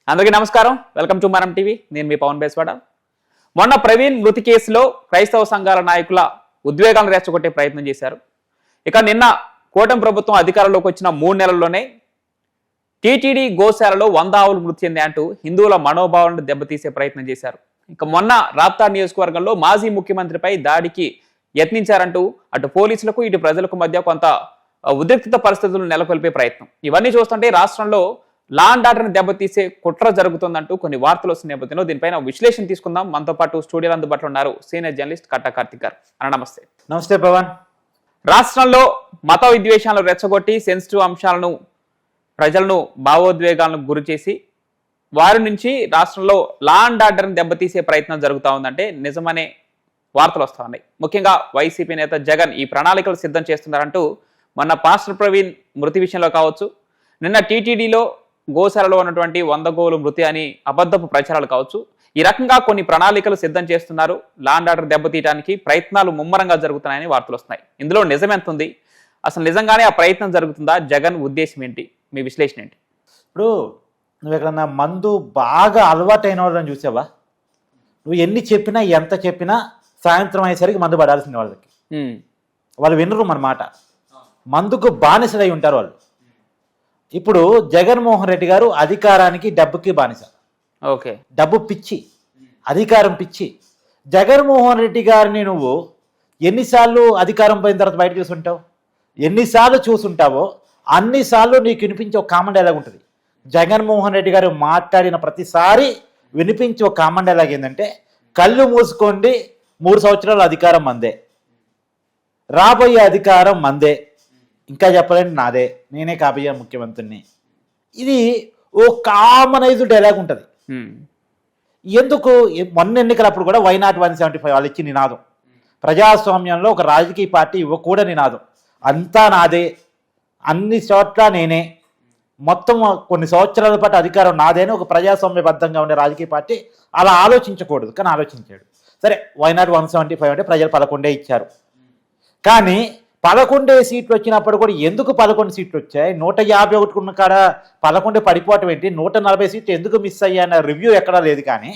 అందరికీ నమస్కారం. Welcome to మనం టీవీ. నేను మీ పవన్ బేస్వాడ. మొన్న ప్రవీణ్ మృతి కేసులో క్రైస్తవ సంఘాల నాయకుల ఉద్వేగాలను రెచ్చగొట్టే ప్రయత్నం చేశారు. ఇక నిన్న కూటమి ప్రభుత్వం అధికారంలోకి వచ్చిన 3 నెలల్లోనే టీటీడీ గోశాలలో 100 ఆవులు మృతి చెందాయంటూ హిందువుల మనోభావాలను దెబ్బతీసే ప్రయత్నం చేశారు. ఇక మొన్న రాప్తా నియోజకవర్గంలో మాజీ ముఖ్యమంత్రిపై దాడికి యత్నించారంటూ అటు పోలీసులకు ఇటు ప్రజలకు మధ్య కొంత ఉద్రిక్తత పరిస్థితులు నెలకొల్పే ప్రయత్నం. ఇవన్నీ చూస్తుంటే రాష్ట్రంలో లా అండ్ ఆర్డర్ని దెబ్బతీసే కుట్ర జరుగుతుందంటూ కొన్ని వార్తలు వస్తున్న నేపథ్యంలో దీనిపైన విశ్లేషణ తీసుకుందాం. మనతో పాటు స్టూడియోలో అందుబాటులో ఉన్నారు సీనియర్ జర్నలిస్ట్ కట్టా కార్తిక్ గారు. నమస్తే. నమస్తే పవన్. రాష్ట్రంలో మత విద్వేషాలను రెచ్చగొట్టి సెన్సిటివ్ అంశాలను ప్రజలను భావోద్వేగాలను గురి చేసి వారి నుంచి రాష్ట్రంలో లా అండ్ ఆర్డర్ని దెబ్బతీసే ప్రయత్నం జరుగుతూ ఉందంటే నిజమనే వార్తలు వస్తూ ఉన్నాయి. ముఖ్యంగా వైసీపీ నేత జగన్ ఈ ప్రణాళికలు సిద్ధం చేస్తున్నారంటూ మొన్న పాస్టర్ ప్రవీణ్ మృతి విషయంలో కావచ్చు, నిన్న టీటీడీలో గోశాలలో ఉన్నటువంటి 100 గోవులు మృతి అని అబద్ధపు ప్రచారాలు కావచ్చు, ఈ రకంగా కొన్ని ప్రణాళికలు సిద్ధం చేస్తున్నారు. లా అండ్ ఆర్డర్ దెబ్బతీయడానికి ప్రయత్నాలు ముమ్మరంగా జరుగుతున్నాయని వార్తలు వస్తున్నాయి. ఇందులో నిజమెంత ఉంది? అసలు నిజంగానే ఆ ప్రయత్నం జరుగుతుందా? జగన్ ఉద్దేశం ఏంటి? మీ విశ్లేషణ ఏంటి? ఇప్పుడు నువ్వు ఎక్కడన్నా మందు బాగా అలవాటైన వాళ్ళని చూసావా? నువ్వు ఎన్ని చెప్పినా ఎంత చెప్పినా సాయంత్రం అయ్యేసరికి మందు పడాల్సింది వాళ్ళకి. వాళ్ళు వినరు మన మాట. మందుకు బానిసలై ఉంటారు వాళ్ళు. ఇప్పుడు జగన్మోహన్ రెడ్డి గారు అధికారానికి డబ్బుకి బానిస. ఓకే, డబ్బు పిచ్చి, అధికారం పిచ్చి. జగన్మోహన్ రెడ్డి గారిని నువ్వు ఎన్నిసార్లు అధికారం పోయిన తర్వాత బయట చూసుంటావు? ఎన్నిసార్లు చూసుంటావో అన్నిసార్లు నీకు వినిపించే ఒక కామన్ డైలాగ్ ఉంటుంది. జగన్మోహన్ రెడ్డి గారు మాట్లాడిన ప్రతిసారి వినిపించే ఒక కామన్ డైలాగ్ ఏంటంటే, కళ్ళు మూసుకోండి, 3 సంవత్సరాల అధికారం మందే, రాబోయే అధికారం మందే, ఇంకా చెప్పలేండి నాదే, నేనే కాబోయే ముఖ్యమంత్రిని. ఇది ఓ కామనైజ్డ్ డైలాగ్ ఉంటుంది. ఎందుకు? మొన్న ఎన్నికలప్పుడు కూడా వై నాట్ 175 వాళ్ళు ఇచ్చి నినాదం. ప్రజాస్వామ్యంలో ఒక రాజకీయ పార్టీ ఇవ్వకూడని నినాదం. అంతా నాదే, అన్ని చోట్ల నేనే, మొత్తం కొన్ని సంవత్సరాల పాటు అధికారం నాదే అని ఒక ప్రజాస్వామ్యబద్ధంగా ఉండే రాజకీయ పార్టీ అలా ఆలోచించకూడదు, కానీ ఆలోచించాడు. సరే, వై నాట్ 175 అంటే ప్రజలు 11 ఇచ్చారు. కానీ 11 సీట్లు వచ్చినప్పుడు కూడా ఎందుకు 11 సీట్లు వచ్చాయి? 151 ఉన్న కాడ 11 పడిపోవటం ఏంటి? 140 సీట్లు ఎందుకు మిస్ అయ్యాయన్న రివ్యూ ఎక్కడా లేదు. కానీ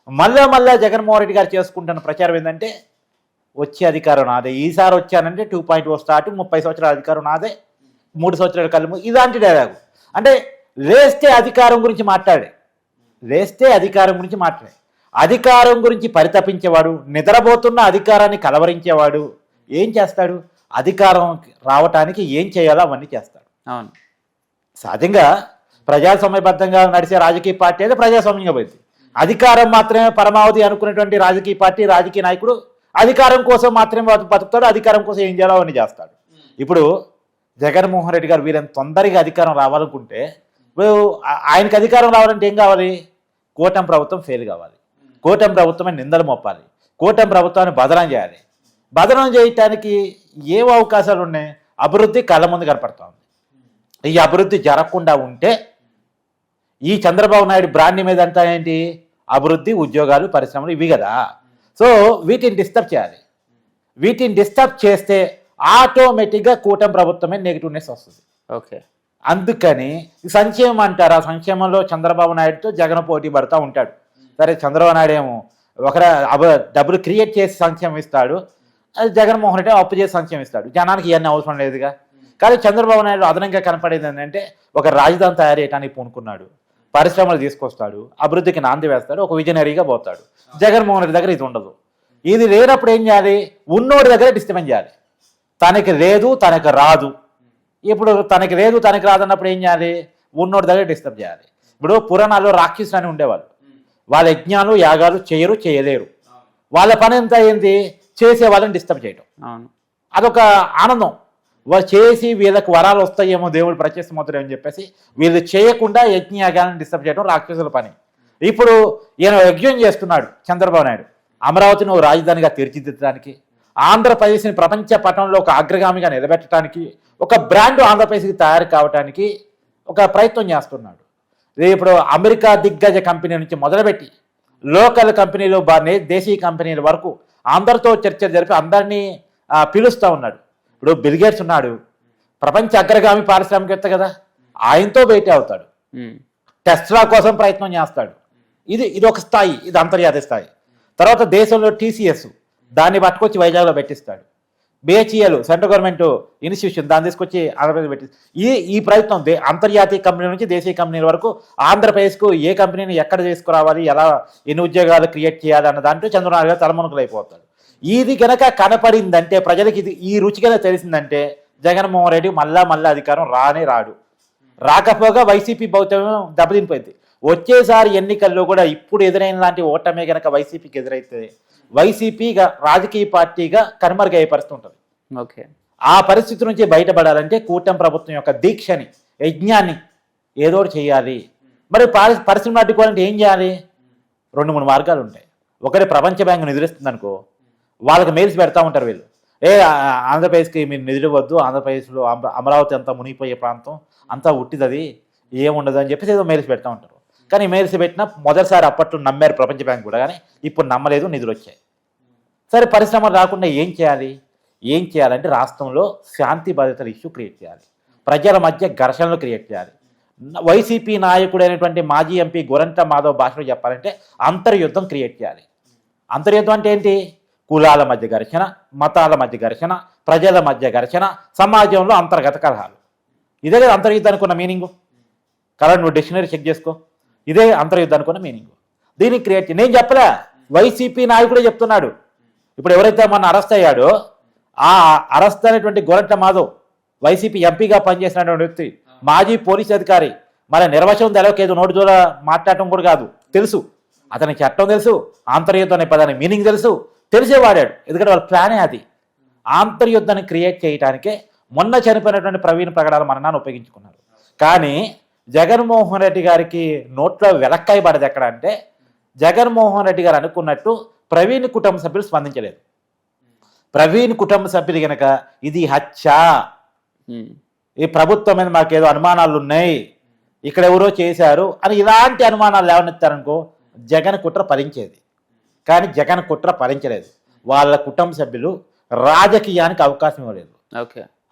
మళ్ళా జగన్మోహన్ రెడ్డి గారు చేసుకుంటున్న ప్రచారం ఏంటంటే, వచ్చే అధికారం నాదే, ఈసారి వచ్చానంటే 2.0 స్టార్ట్, 30 సంవత్సరాల అధికారం నాదే, 3 సంవత్సరాల కళ్ళు, ఇలాంటి డైలాగు. అంటే లేస్తే అధికారం గురించి మాట్లాడే, అధికారం గురించి పరితపించేవాడు, నిద్రపోతున్న అధికారాన్ని కలవరించేవాడు ఏం చేస్తాడు? అధికారం రావటానికి ఏం చేయాలో అవన్నీ చేస్తాడు. అవును, సహజంగా ప్రజాస్వామ్యబద్ధంగా నడిచే రాజకీయ పార్టీ అయితే ప్రజాస్వామ్యంగా పోయింది. అధికారం మాత్రమే పరమావధి అనుకునేటువంటి రాజకీయ పార్టీ, రాజకీయ నాయకుడు అధికారం కోసం మాత్రమే బతుకుతాడు, అధికారం కోసం ఏం చేయాలో అవన్నీ చేస్తాడు. ఇప్పుడు జగన్మోహన్ రెడ్డి గారు వీరంత తొందరగా అధికారం రావాలనుకుంటే, ఇప్పుడు ఆయనకి అధికారం రావాలంటే ఏం కావాలి? కూటమి ప్రభుత్వం ఫెయిల్ కావాలి, కూటమి ప్రభుత్వమే నిందలు మోపాలి, కూటమి ప్రభుత్వాన్ని బదనం చేయాలి. బదనం చేయటానికి ఏం అవకాశాలు ఉన్నాయి? అభివృద్ధి కళ్ళ ముందు కనపడుతూ ఉంది. ఈ అభివృద్ధి జరగకుండా ఉంటే ఈ చంద్రబాబు నాయుడు బ్రాండ్ మీద అంతా ఏంటి? అభివృద్ధి, ఉద్యోగాలు, పరిశ్రమలు, ఇవి కదా. సో వీటిని డిస్టర్బ్ చేయాలి. వీటిని డిస్టర్బ్ చేస్తే ఆటోమేటిక్గా కూటమి ప్రభుత్వమే నెగిటివ్నెస్ వస్తుంది. ఓకే, అందుకని సంక్షేమం అంటారు. ఆ సంక్షేమంలో చంద్రబాబు నాయుడుతో జగన్ పోటీ పడుతూ ఉంటాడు. సరే, చంద్రబాబు నాయుడు ఏమో డబ్బులు క్రియేట్ చేసి సంక్షేమం ఇస్తాడు, అది జగన్మోహన్ రెడ్డి అప్పు చేసి సంక్షేమం ఇస్తాడు. జనానికి ఇవన్నీ అవసరం లేదుగా. కానీ చంద్రబాబు నాయుడు అదనంగా కనపడేది ఏంటంటే, ఒక రాజధాని తయారు చేయడానికి పూనుకున్నాడు, పరిశ్రమలు తీసుకొస్తాడు, అభివృద్ధికి నాంది వేస్తాడు, ఒక విజనరీగా పోతాడు. జగన్మోహన్ రెడ్డి దగ్గర ఇది ఉండదు. ఇది లేనప్పుడు ఏం చేయాలి? ఉన్నోడి దగ్గర డిస్టర్బెన్స్ చేయాలి. తనకి లేదు, తనకు రాదు. ఇప్పుడు తనకి లేదు, తనకి రాదు అన్నప్పుడు ఏం చేయాలి? ఉన్నోడి దగ్గర డిస్టర్బ్ చేయాలి. ఇప్పుడు పురాణాల్లో రాక్షసులు అని ఉండేవాళ్ళు. వాళ్ళ యజ్ఞాలు, యాగాలు చేయలేరు. వాళ్ళ పని ఎంత ఏంది? చేసే వాళ్ళని డిస్టర్బ్ చేయడం. అదొక ఆనందం. వాళ్ళు చేసి వీళ్ళకి వరాలు వస్తాయేమో, దేవుడు ప్రత్యక్షమవుతాడేమని చెప్పేసి వీళ్ళు చేయకుండా యజ్ఞయాగాలను డిస్టర్బ్ చేయడం రాక్షసుల పని. ఇప్పుడు ఈయన యజ్ఞం చేస్తున్నాడు చంద్రబాబు నాయుడు, అమరావతిని ఒక రాజధానిగా తీర్చిదిద్దడానికి, ఆంధ్రప్రదేశ్ని ప్రపంచ పటంలో ఒక అగ్రగామిగా నిలబెట్టడానికి, ఒక బ్రాండ్ ఆంధ్రప్రదేశ్కి తయారు కావడానికి ఒక ప్రయత్నం చేస్తున్నాడు. ఇప్పుడు అమెరికా దిగ్గజ కంపెనీ నుంచి మొదలుపెట్టి లోకల్ కంపెనీలు, దేశీయ కంపెనీల వరకు అందరితో చర్చలు జరిపి అందరినీ పిలుస్తూ ఉన్నాడు. ఇప్పుడు బిల్ గేట్స్ ఉన్నాడు, ప్రపంచ అగ్రగామి పారిశ్రామికవేత్త కదా, ఆయనతో భేటీ అవుతాడు. టెస్లా కోసం ప్రయత్నం చేస్తాడు. ఇది ఒక స్థాయి, ఇది అంతర్జాతీయ స్థాయి. తర్వాత దేశంలో టీసీఎస్ దాన్ని పట్టుకొచ్చి వైజాగ్లో పెట్టిస్తాడు. బిహెచ్ఈఎల్ సెంట్రల్ గవర్నమెంట్ ఇన్స్టిట్యూషన్ దాన్ని తీసుకొచ్చి ఆంధ్రప్రదేశ్ పెట్టి ఈ ప్రయత్నం అంతర్జాతీయ కంపెనీ నుంచి దేశీయ కంపెనీల వరకు ఆంధ్రప్రదేశ్కు ఏ కంపెనీని ఎక్కడ తీసుకురావాలి, ఎలా ఎన్ని ఉద్యోగాలు క్రియేట్ చేయాలి అన్న దాంట్లో చంద్రబాబు గారు తలమునకలైపోతాడు. ఇది కనుక కనపడిందంటే, ప్రజలకి ఇది ఈ రుచి కనుక తెలిసిందంటే జగన్మోహన్ రెడ్డి మళ్ళా అధికారం రాడు. రాకపోగా వైసీపీ భౌత్యం దెబ్బతినిపోయింది. వచ్చేసారి ఎన్నికల్లో కూడా ఇప్పుడు ఎదురైన లాంటి ఓటమే కనుక వైసీపీకి ఎదురైతే వైసీపీగా రాజకీయ పార్టీగా కనుమరుగయ్యే పరిస్థితి ఉంటుంది. ఓకే, ఆ పరిస్థితి నుంచి బయటపడాలంటే కూటమి ప్రభుత్వం యొక్క దీక్షని, యజ్ఞాన్ని ఏదో చేయాలి. మరి పరిశ్రమ అడ్డుకోవాలంటే ఏం చేయాలి? 2-3 మార్గాలు ఉంటాయి. ఒకటి ప్రపంచ బ్యాంకు నిధులిస్తుంది అనుకో, వాళ్ళకి మెయిల్స్ పెడతా ఉంటారు వీళ్ళు, ఆంధ్రప్రదేశ్కి మీరు నిధులు ఇవ్వద్దు, ఆంధ్రప్రదేశ్లో అమరావతి అంతా మునిగిపోయే ప్రాంతం అంతా ఉట్టిదది, ఏముండదు అని చెప్పేసి ఏదో మెయిల్స్ పెడతా ఉంటారు. కానీ మెయిల్స్ పెట్టినా మొదటిసారి అప్పట్లో నమ్మారు ప్రపంచ బ్యాంక్ కూడా, కానీ ఇప్పుడు నమ్మలేదు, నిధులు వచ్చాయి. సరే, పరిశ్రమలు రాకుండా ఏం చేయాలంటే రాష్ట్రంలో శాంతి భద్రతల ఇష్యూ క్రియేట్ చేయాలి, ప్రజల మధ్య ఘర్షణలు క్రియేట్ చేయాలి. వైసీపీ నాయకుడైనటువంటి మాజీ ఎంపీ గోరంట్ల మాధవ్ భాషలో చెప్పాలంటే అంతర్యుద్ధం క్రియేట్ చేయాలి. అంతర్యుద్ధం అంటే ఏంటి? కులాల మధ్య ఘర్షణ, మతాల మధ్య ఘర్షణ, ప్రజల మధ్య ఘర్షణ, సమాజంలో అంతర్గత కలహాలు. ఇదే కదా అంతర్యుద్ధానికి ఉన్న మీనింగు. కదా, నువ్వు డిక్షనరీ చెక్ చేసుకో, ఇదే అంతర్యుద్ధానికి ఉన్న మీనింగు. దీన్ని క్రియేట్ నేను చెప్పలే, వైసీపీ నాయకుడే చెప్తున్నాడు. ఇప్పుడు ఎవరైతే మొన్న అరెస్ట్ అయ్యాడో ఆ అరెస్ట్ అయినటువంటి గోరంట్ల మాధవ్ వైసీపీ ఎంపీగా పనిచేసినటువంటి వ్యక్తి, మాజీ పోలీస్ అధికారి. మన నిర్వచనం తెలవకేదో నోటి దూర మాట్లాడటం కూడా కాదు, తెలుసు అతనికి చట్టం తెలుసు, ఆంతర్యుద్ధం అనే పదానికి మీనింగ్ తెలిసే వాడాడు. ఎందుకంటే వాళ్ళ ప్లానే అది. ఆంతర్యుద్ధాన్ని క్రియేట్ చేయడానికే మొన్న చనిపోయినటువంటి ప్రవీణ్ ప్రగడాల మరణాన్ని ఉపయోగించుకున్నారు. కానీ జగన్మోహన్ రెడ్డి గారికి నోట్లో వెలక్కాయ పడదు ఎక్కడ అంటే, జగన్మోహన్ రెడ్డి గారు అనుకున్నట్టు ప్రవీణ్ కుటుంబ సభ్యులు స్పందించలేదు. ప్రవీణ్ కుటుంబ సభ్యులు కనుక ఇది హత్య, ఈ ప్రభుత్వం మీద మాకేదో అనుమానాలు ఉన్నాయి, ఇక్కడ ఎవరో చేశారు అని ఇలాంటి అనుమానాలు లేవనెత్తారనుకో జగన్ కుట్ర ఫలించేది. కానీ జగన్ కుట్ర ఫలించలేదు. వాళ్ళ కుటుంబ సభ్యులు రాజకీయానికి అవకాశం ఇవ్వలేదు.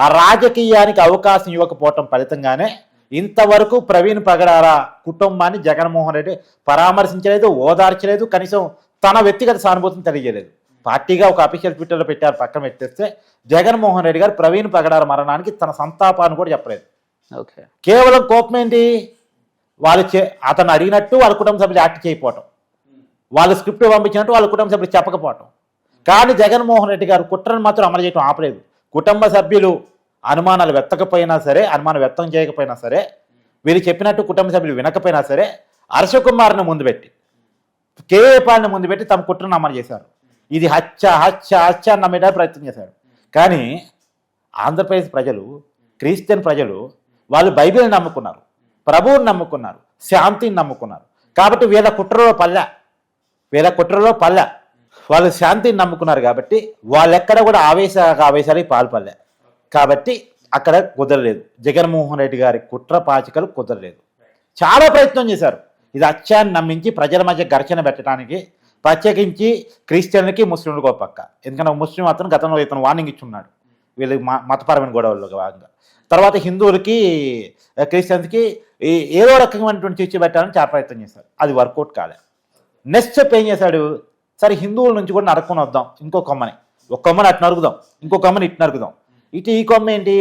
ఆ రాజకీయానికి అవకాశం ఇవ్వకపోవటం ఫలితంగానే ఇంతవరకు ప్రవీణ్ ప్రగడాల కుటుంబాన్ని జగన్మోహన్ రెడ్డి పరామర్శించలేదు, ఓదార్చలేదు, కనీసం తన వ్యక్తిగత సానుభూతిని తెలియజేయలేదు. పార్టీగా ఒక అఫీషియల్ ట్విట్టర్లో పెట్టారు, పక్కన పెట్టేస్తే జగన్మోహన్ రెడ్డి గారు ప్రవీణ్ ప్రగడాల మరణానికి తన సంతాపాన్ని కూడా చెప్పలేదు. కేవలం కోపం ఏంటి? అతను అడిగినట్టు వాళ్ళ కుటుంబ సభ్యులు యాక్ట్ చేయకపోవటం, వాళ్ళు స్క్రిప్ట్ పంపించినట్టు వాళ్ళ కుటుంబ సభ్యులు చెప్పకపోవటం. కానీ జగన్మోహన్ రెడ్డి గారు కుట్రను మాత్రం అమలు చేయడం ఆపలేదు. కుటుంబ సభ్యులు అనుమానాలు అనుమానం వ్యక్తం చేయకపోయినా సరే, వీళ్ళు చెప్పినట్టు కుటుంబ సభ్యులు వినకపోయినా సరే, హర్షకుమార్ని ముందు పెట్టి, కేఏపాల్ని ముందు పెట్టి తమ కుట్రను అమలు చేశారు. ఇది హత్య నమ్మేటప్పుడు ప్రయత్నం చేశారు. కానీ ఆంధ్రప్రదేశ్ ప్రజలు, క్రిస్టియన్ ప్రజలు, వాళ్ళు బైబిల్ని నమ్ముకున్నారు, ప్రభువుని నమ్ముకున్నారు, శాంతిని నమ్ముకున్నారు. కాబట్టి వీళ్ళ కుట్రలో పల్లె వాళ్ళు శాంతిని నమ్ముకున్నారు. కాబట్టి వాళ్ళెక్కడ కూడా ఆవేశాలకి పాల్పడలే. కాబట్టి అక్కడ కుదరలేదు. జగన్మోహన్ రెడ్డి గారి కుట్ర పాచికలు కుదరలేదు. చాలా ప్రయత్నం చేశారు ఇది హత్యాన్ని నమ్మించి ప్రజల మధ్య ఘర్షణ పెట్టడానికి, ప్రత్యేకించి క్రిస్టియన్లకి ముస్లింలకు ఒక పక్క. ఎందుకంటే ముస్లిం అతను గతంలో ఇతను వార్నింగ్ ఇచ్చున్నాడు వీళ్ళకి మతపరమైన గొడవల్లో భాగంగా. తర్వాత హిందువులకి క్రిస్టియన్స్కి ఏదో రకమైనటువంటి చిచ్చు పెట్టాలని చాలా ప్రయత్నం చేశారు. అది వర్కౌట్ కాలే. నెక్స్ట్ స్టెప్ ఏం చేశాడు? సరే, హిందువుల నుంచి కూడా నరుక్కొని వద్దాం, ఇంకో కొమ్మని, ఒక కొమ్మని అటు నరుకుదాం, ఇంకో కొమ్మని ఇటు నరుకుదాం. ఈ కొమ్మ ఏంటి?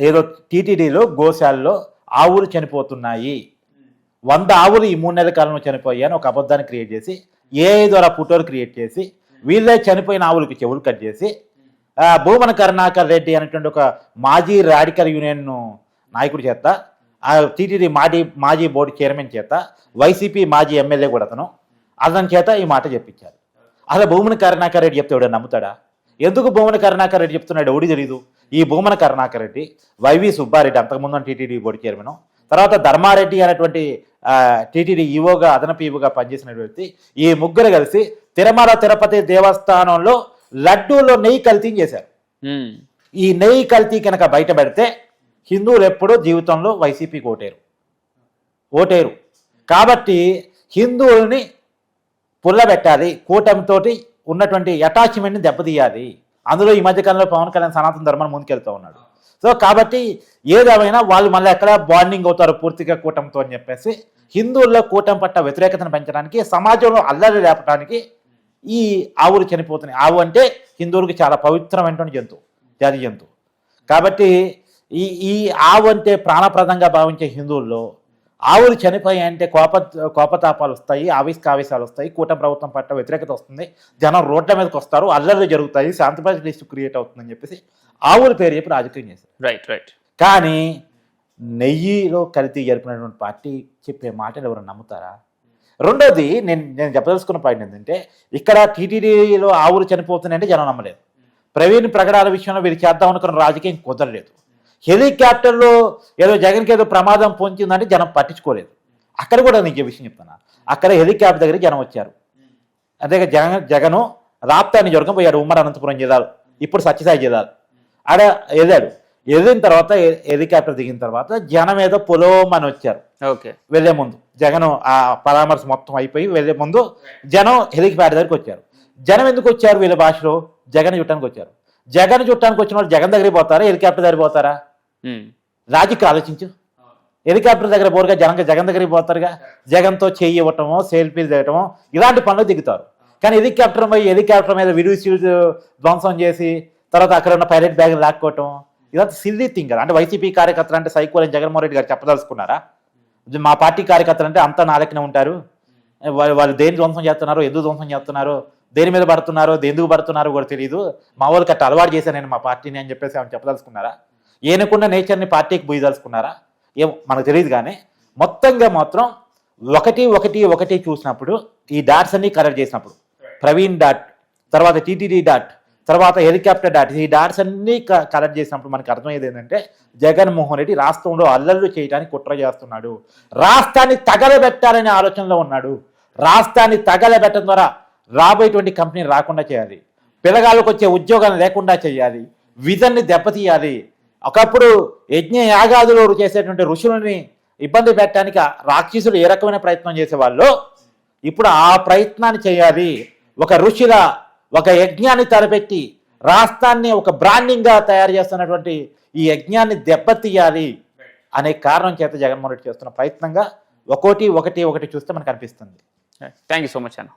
ఏదో టీటీడీలో గోశాలలో ఆవులు చనిపోతున్నాయి, 100 ఆవులు ఈ 3 నెలల కాలంలో చనిపోయాయని ఒక అబద్ధాన్ని క్రియేట్ చేసి, ద్వారా ఫోటోలు క్రియేట్ చేసి, వీళ్ళే చనిపోయిన ఆవులకి చెవులు కట్ చేసి, భూమన కరుణాకర్ రెడ్డి అనేటువంటి ఒక మాజీ రాడికల్ యూనియన్ నాయకుడి చేత, ఆ టీటీడీ మాజీ బోర్డు చైర్మన్ చేత, వైసీపీ మాజీ ఎమ్మెల్యే కూడా అతని చేత ఈ మాట చెప్పించారు. అసలు భూమన కరుణాకర్ రెడ్డి చెప్తే ఎవడో నమ్ముతాడా? ఎందుకు భూమన కరుణాకర్ రెడ్డి చెప్తున్నాడు ఎవడి తెలీదు. ఈ భూమన కరుణాకర్ రెడ్డి, వైవి సుబ్బారెడ్డి అంతకుముందు టీటీడీ బోర్డు చైర్మన్, తర్వాత ధర్మారెడ్డి అనేటువంటి టీటీడీ ఈవోగా, అదనపు ఈవోగా పనిచేసిన వ్యక్తి, ఈ ముగ్గురు కలిసి తిరుమల తిరుపతి దేవస్థానంలో లడ్డూలో నెయ్యి కల్తీ చేశారు. ఈ నెయ్యి కల్తీ కనుక బయట పెడితే హిందువులు ఎప్పుడూ జీవితంలో వైసీపీకి ఓటేరు. కాబట్టి హిందువుల్ని పుల్లబెట్టాలి, కూటమితోటి ఉన్నటువంటి అటాచ్మెంట్ని దెబ్బతీయాలి. అందులో ఈ మధ్యకాలంలో పవన్ కళ్యాణ్ సనాతన ధర్మాన్ని ముందుకెళ్తూ ఉన్నాడు. సో కాబట్టి ఏదేమైనా వాళ్ళు మళ్ళీ ఎక్కడ బాండింగ్ అవుతారు పూర్తిగా కూటమితో అని చెప్పేసి హిందువుల్లో కూటమి పట్ల వ్యతిరేకతను పెంచడానికి, సమాజంలో అల్లరి లేపడానికి ఈ ఆవులు చనిపోతున్నాయి. ఆవు అంటే హిందువులకి చాలా పవిత్రమైనటువంటి జంతువు, జాతి జంతువు. కాబట్టి ఈ ఆవు అంటే ప్రాణప్రదంగా భావించే హిందువుల్లో ఆవులు చనిపోయాయంటే కోపతాపాలు వస్తాయి, ఆవేశాలు వస్తాయి, కూటమి ప్రభుత్వం పట్ల వ్యతిరేకత వస్తుంది, జనం రోడ్ల మీదకి వస్తారు, అల్లర్లు జరుగుతాయి, శాంతి పరిస్థితి క్రియేట్ అవుతుందని చెప్పేసి ఆవుల పేరు చెప్పి రాజకీయం చేశారు. రైట్. కానీ నెయ్యిలో కల్తీ జరిపినటువంటి పార్టీ చెప్పే మాటలు ఎవరు నమ్ముతారా? రెండోది నేను చెప్పదలుచుకున్న పాయింట్ ఏంటంటే, ఇక్కడ టీటీడీలో ఆవులు చనిపోతున్నాయంటే జనం నమ్మలేదు. ప్రవీణ్ ప్రకటనల విషయంలో వీరు చేద్దాం అనుకున్న రాజకీయం కుదరలేదు. హెలికాప్టర్లో ఏదో జగన్కి ఏదో ప్రమాదం పొంచిందంటే జనం పట్టించుకోలేదు. అక్కడ కూడా నీకు విషయం చెప్తున్నా, అక్కడ హెలికాప్టర్ దగ్గర జనం వచ్చారు. అదే జగను రాప్తాని జ్వరం పోయాడు, ఉమ్మడి అనంతపురం జిల్లాలో, ఇప్పుడు సత్యసాయి జిల్లాలో. ఆడ ఎదిన తర్వాత హెలికాప్టర్ దిగిన తర్వాత జనం ఏదో పొలోమని వచ్చారు. ఓకే, వెళ్లే ముందు జగన్ ఆ పరామర్శ మొత్తం అయిపోయి వెళ్లే ముందు జనం హెలికాప్టర్ దగ్గరికి వచ్చారు. జనం ఎందుకు వచ్చారు? వీళ్ళ భాషలో జగన్ చుట్టానికి వచ్చారు. జగన్ చుట్టానికి వచ్చిన వాళ్ళు జగన్ దగ్గరికి పోతారా, హెలికాప్టర్ దగ్గరికి పోతారా? రాజకీయ ఆలోచించు. హెలికాప్టర్ దగ్గర పోరుగా జగన్ దగ్గరికి పోతారుగా. జగన్తో చెయ్యి ఇవ్వటమో, సెల్ఫీలు దిగటమో, ఇలాంటి పనులు దిగుతారు. కానీ హెలికాప్టర్ మీద విడివిసీలు ధ్వంసం చేసి తర్వాత అక్కడ ఉన్న పైలట్ బ్యాగ్ లాక్కోవటం, ఇదంతా సిల్లీ థింగ్ కదా. అంటే వైసీపీ కార్యకర్తలు అంటే సైకోలని జగన్మోహన్ రెడ్డి గారు చెప్పదలుచుకున్నారా? మా పార్టీ కార్యకర్తలు అంటే అంతా నాలెక్కనే ఉంటారు, వాళ్ళు దేని ధ్వంసం చేస్తున్నారు, ఎందుకు ధ్వంసం చేస్తున్నారు, దేని మీద పడుతున్నారో, ఎందుకు పడుతున్నారో కూడా తెలియదు, మా వాళ్ళకి అట్లా అలవాటు చేశాను నేను మా పార్టీని అని చెప్పేసి ఆమె చెప్పదలుచుకున్నారా? ఏనుకున్న నేచర్ని పార్టీకి బుయ్యదలుచుకున్నారా? ఏమో మనకు తెలియదు. కానీ మొత్తంగా మాత్రం ఒకటి చూసినప్పుడు, ఈ డాట్స్ అన్ని కలెక్ట్ చేసినప్పుడు, ప్రవీణ్ డాట్, తర్వాత టీటీడీ డాట్, తర్వాత హెలికాప్టర్ డాట్, ఈ డాట్స్ అన్ని కలెక్ట్ చేసినప్పుడు మనకు అర్థమయ్యేది ఏంటంటే, జగన్మోహన్ రెడ్డి రాష్ట్రంలో అల్లర్లు చేయడానికి కుట్ర చేస్తున్నాడు, రాష్ట్రాన్ని తగలబెట్టాలనే ఆలోచనలో ఉన్నాడు. రాష్ట్రాన్ని తగలబెట్టడం ద్వారా రాబోయేటువంటి కంపెనీ రాకుండా చేయాలి, పిల్లగాళ్ళకు వచ్చే ఉద్యోగాలు లేకుండా చేయాలి, విజన్ని దెబ్బతీయాలి. ఒకప్పుడు యజ్ఞ యాగాదులు చేసేటువంటి ఋషులని ఇబ్బంది పెట్టడానికి రాక్షసులు ఏ రకమైన ప్రయత్నం చేసేవాళ్ళు, ఇప్పుడు ఆ ప్రయత్నాన్ని చేయాలి. ఒక ఋషిలా ఒక యజ్ఞాన్ని తలపెట్టి రాష్ట్రాన్ని ఒక బ్రాండింగ్గా తయారు చేస్తున్నటువంటి ఈ యజ్ఞాన్ని దెబ్బతీయాలి అనే కారణం చేత జగన్మోహన్ రెడ్డి చేస్తున్న ప్రయత్నంగా ఒకటి చూస్తే మనకు అనిపిస్తుంది. థ్యాంక్ యూ సో మచ్ అన్న.